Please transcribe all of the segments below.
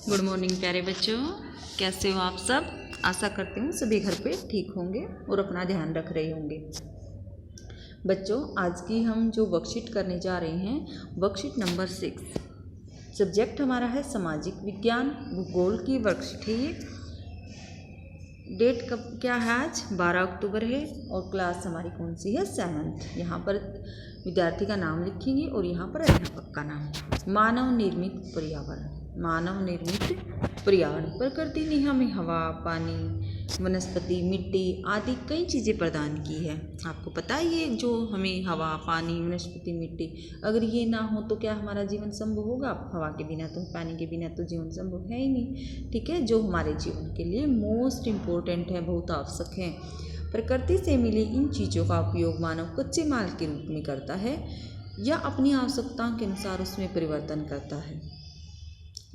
Good morning प्यारे बच्चों, कैसे हो आप सब। आशा करती हूँ सभी घर पे ठीक होंगे और अपना ध्यान रख रहे होंगे। बच्चों, आज की हम जो वर्कशीट करने जा रहे हैं, वर्कशीट नंबर 6। सब्जेक्ट हमारा है सामाजिक विज्ञान, भूगोल की वर्कशीट है ये। डेट कब क्या है? आज 12 अक्टूबर है और क्लास हमारी कौन सी है? 7th। यहाँ पर विद्यार्थी का नाम लिखेंगे और यहाँ पर अध्यापक का नाम। मानव निर्मित पर्यावरण। मानव निर्मित पर्यावरण प्रकृति ने हमें हवा, पानी, वनस्पति, मिट्टी आदि कई चीज़ें प्रदान की है। आपको पता है ये जो हमें हवा, पानी, वनस्पति, मिट्टी, अगर ये ना हो तो क्या हमारा जीवन संभव होगा? हवा के बिना तो, पानी के बिना तो जीवन संभव है ही नहीं। ठीक है, जो हमारे जीवन के लिए मोस्ट इम्पोर्टेंट है, बहुत आवश्यक है। प्रकृति से मिली इन चीज़ों का उपयोग मानव कच्चे माल के रूप में करता है या अपनी आवश्यकताओं के अनुसार उसमें परिवर्तन करता है।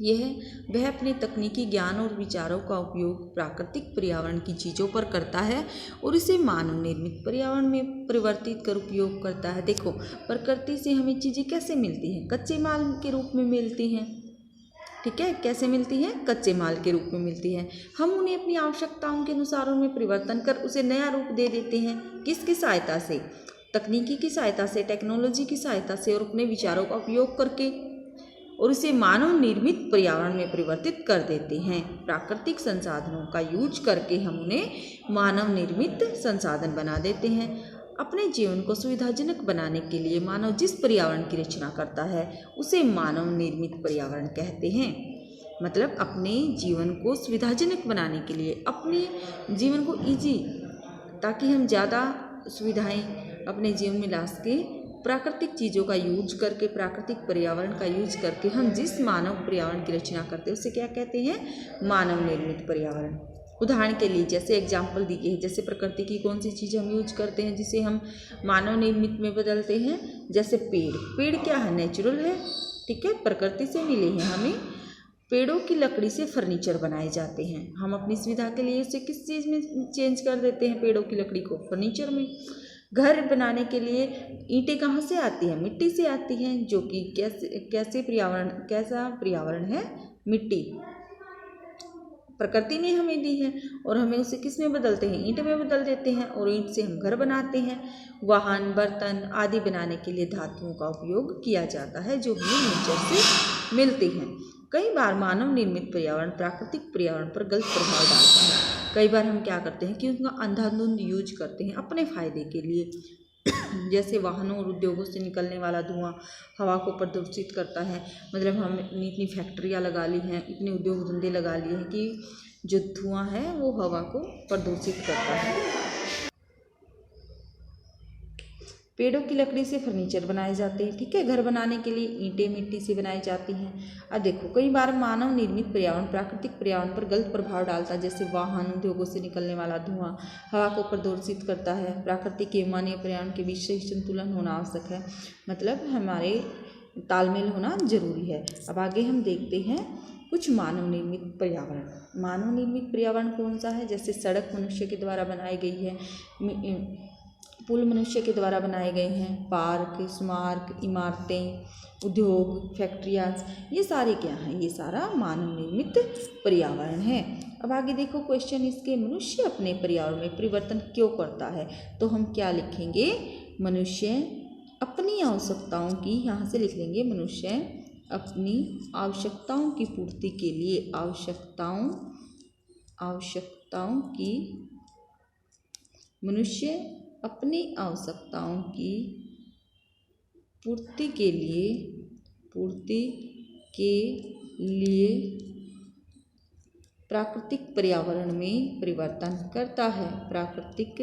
वह अपने तकनीकी ज्ञान और विचारों का उपयोग प्राकृतिक पर्यावरण की चीज़ों पर करता है और इसे मानव निर्मित पर्यावरण में परिवर्तित कर उपयोग करता है। देखो, प्रकृति से हमें चीज़ें कैसे मिलती हैं? कच्चे माल के रूप में मिलती हैं। ठीक है, कैसे मिलती है? कच्चे माल के रूप में मिलती है। हम उन्हें अपनी आवश्यकताओं के अनुसार उनमें परिवर्तन कर उसे नया रूप दे देते हैं। किसकी सहायता से? तकनीकी की सहायता से, टेक्नोलॉजी की सहायता से और अपने विचारों का उपयोग करके, और इसे मानव निर्मित पर्यावरण में परिवर्तित कर देते हैं। प्राकृतिक संसाधनों का यूज करके हम उन्हें मानव निर्मित संसाधन बना देते हैं। अपने जीवन को सुविधाजनक बनाने के लिए मानव जिस पर्यावरण की रचना करता है उसे मानव निर्मित पर्यावरण कहते हैं। मतलब अपने जीवन को सुविधाजनक बनाने के लिए, अपने जीवन को ईजी, ताकि हम ज़्यादा सुविधाएं अपने जीवन में ला सकें, प्राकृतिक चीज़ों का यूज करके, प्राकृतिक पर्यावरण का यूज करके हम जिस मानव पर्यावरण की रचना करते हैं उसे क्या कहते हैं? मानव निर्मित पर्यावरण। उदाहरण के लिए जैसे एग्जाम्पल दी गई है, जैसे प्रकृति की कौन सी चीज़ हम यूज करते हैं जिसे हम मानव निर्मित में बदलते हैं? जैसे पेड़। पेड़ क्या है? नेचुरल है। ठीक है, प्रकृति से मिले हैं हमें। पेड़ों की लकड़ी से फर्नीचर बनाए जाते हैं। हम अपनी सुविधा के लिए उसे किस चीज़ में चेंज कर देते हैं? पेड़ों की लकड़ी को फर्नीचर में। घर बनाने के लिए ईंटें कहाँ से आती हैं? मिट्टी से आती हैं, जो कि कैसा पर्यावरण है? मिट्टी प्रकृति ने हमें दी है और हमें उसे किस में बदलते हैं? ईंट में बदल देते हैं और ईंट से हम घर बनाते हैं। वाहन, बर्तन आदि बनाने के लिए धातुओं का उपयोग किया जाता है जो हमें नेचर से मिलते हैं। कई बार मानव निर्मित पर्यावरण प्राकृतिक पर्यावरण पर गलत प्रभाव डालता है। कई बार हम क्या करते हैं कि उनका अंधाधुंध यूज करते हैं अपने फायदे के लिए। जैसे वाहनों और उद्योगों से निकलने वाला धुआं हवा को प्रदूषित करता है। मतलब हम इतनी फैक्ट्रियाँ लगा ली हैं, इतने उद्योग धंधे लगा लिए हैं कि जो धुआं है वो हवा को प्रदूषित करता है। पेड़ों की लकड़ी से फर्नीचर बनाए जाते हैं। ठीक है, घर बनाने के लिए ईंटें मिट्टी से बनाई जाती हैं। अब देखो, कई बार मानव निर्मित पर्यावरण प्राकृतिक पर्यावरण पर गलत प्रभाव डालता है। जैसे वाहन, उद्योगों से निकलने वाला धुआं हवा को प्रदूषित करता है। प्राकृतिक एवं मानवीय पर्यावरण के बीच सही संतुलन होना आवश्यक है। मतलब हमारे तालमेल होना जरूरी है। अब आगे हम देखते हैं कुछ मानव निर्मित पर्यावरण। मानव निर्मित पर्यावरण कौन सा है? जैसे सड़क मनुष्य के द्वारा बनाई गई है, पुल मनुष्य के द्वारा बनाए गए हैं, पार्क, स्मारक, इमारतें, उद्योग, फैक्ट्रियाँ, ये सारे क्या हैं? ये सारा मानव निर्मित पर्यावरण है। अब आगे देखो क्वेश्चन इसके, मनुष्य अपने पर्यावरण में परिवर्तन क्यों करता है? तो हम क्या लिखेंगे? मनुष्य अपनी आवश्यकताओं की, यहाँ से लिख लेंगे मनुष्य अपनी आवश्यकताओं की पूर्ति के लिए, मनुष्य अपनी आवश्यकताओं की पूर्ति के लिए प्राकृतिक पर्यावरण में परिवर्तन करता है। प्राकृतिक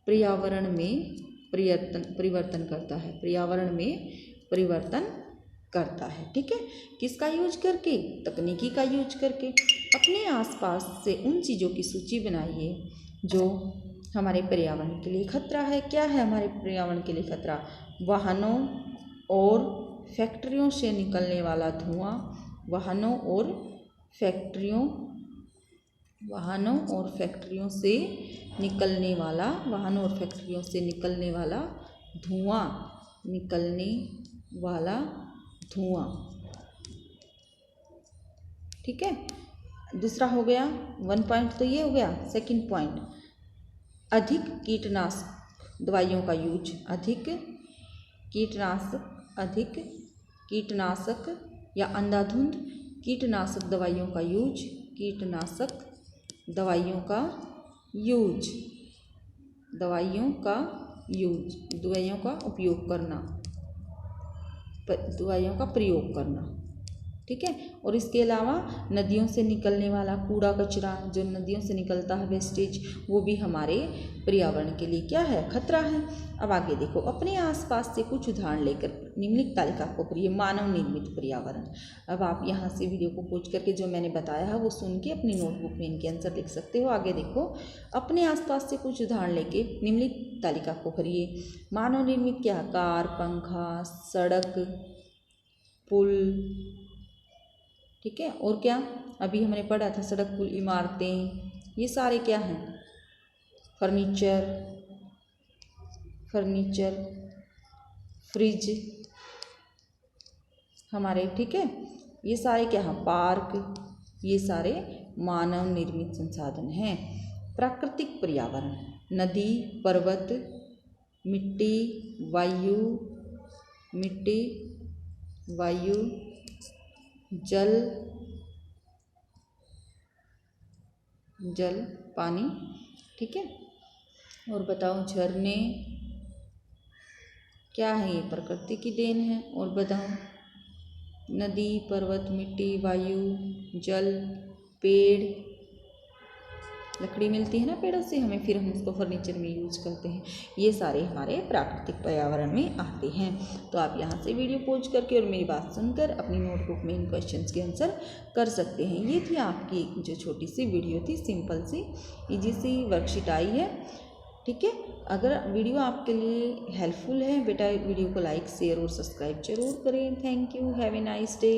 पर्यावरण में परिवर्तन करता है। ठीक है, किसका यूज करके? तकनीकी का यूज करके। अपने आसपास से उन चीज़ों की सूची बनाइए जो हमारे पर्यावरण के लिए खतरा है। क्या है हमारे पर्यावरण के लिए खतरा? वाहनों और फैक्ट्रियों से निकलने वाला धुआं, वाहनों और फैक्ट्रियों से निकलने वाला धुआं। ठीक है। दूसरा हो गया 1 पॉइंट, तो ये हो गया। सेकंड पॉइंट, अधिक कीटनाशक दवाइयों का यूज, अधिक कीटनाशक या अंधाधुंध कीटनाशक दवाइयों का यूज, दवाइयों का उपयोग करना, दवाइयों का प्रयोग करना, ठीक है। और इसके अलावा नदियों से निकलने वाला कूड़ा कचरा, जो नदियों से निकलता है वेस्टेज, वो भी हमारे पर्यावरण के लिए क्या है, खतरा है। अब आगे देखो, अपने आसपास से कुछ उदाहरण लेकर निम्नलिखित तालिका को पढ़िए। मानव निर्मित पर्यावरण। अब आप यहाँ से वीडियो को पॉज करके जो मैंने बताया है वो सुन के अपनी नोटबुक में इनके आंसर लिख सकते हो। आगे देखो, अपने आसपास से कुछ उदाहरण लेके निम्नलिखित तालिका को पढ़िए। मानव निर्मित क्या, कार, पंखा, सड़क, पुल, ठीक है। और क्या, अभी हमने पढ़ा था सड़क, पुल, इमारतें, ये सारे क्या हैं, फर्नीचर, फ्रिज हमारे, ठीक है। ये सारे क्या हैं, पार्क, ये सारे मानव निर्मित संसाधन हैं। प्राकृतिक पर्यावरण, नदी, पर्वत, मिट्टी, वायु, जल, पानी, ठीक है। और बताओ, झरने क्या है, ये प्रकृति की देन है। और बताओ, नदी, पर्वत, मिट्टी, वायु, जल, पेड़, लकड़ी मिलती है ना पेड़ों से हमें, फिर हम उसको फर्नीचर में यूज करते हैं, ये सारे हमारे प्राकृतिक पर्यावरण में आते हैं। तो आप यहाँ से वीडियो पॉज करके और मेरी बात सुनकर अपनी नोटबुक में इन क्वेश्चंस के आंसर कर सकते हैं। ये थी आपकी जो छोटी सी वीडियो थी, सिंपल सी इजी सी वर्कशीट आई है, ठीक है। अगर वीडियो आपके लिए हेल्पफुल है बेटा, वीडियो को लाइक, शेयर और सब्सक्राइब जरूर करें। Thank you, have a nice day.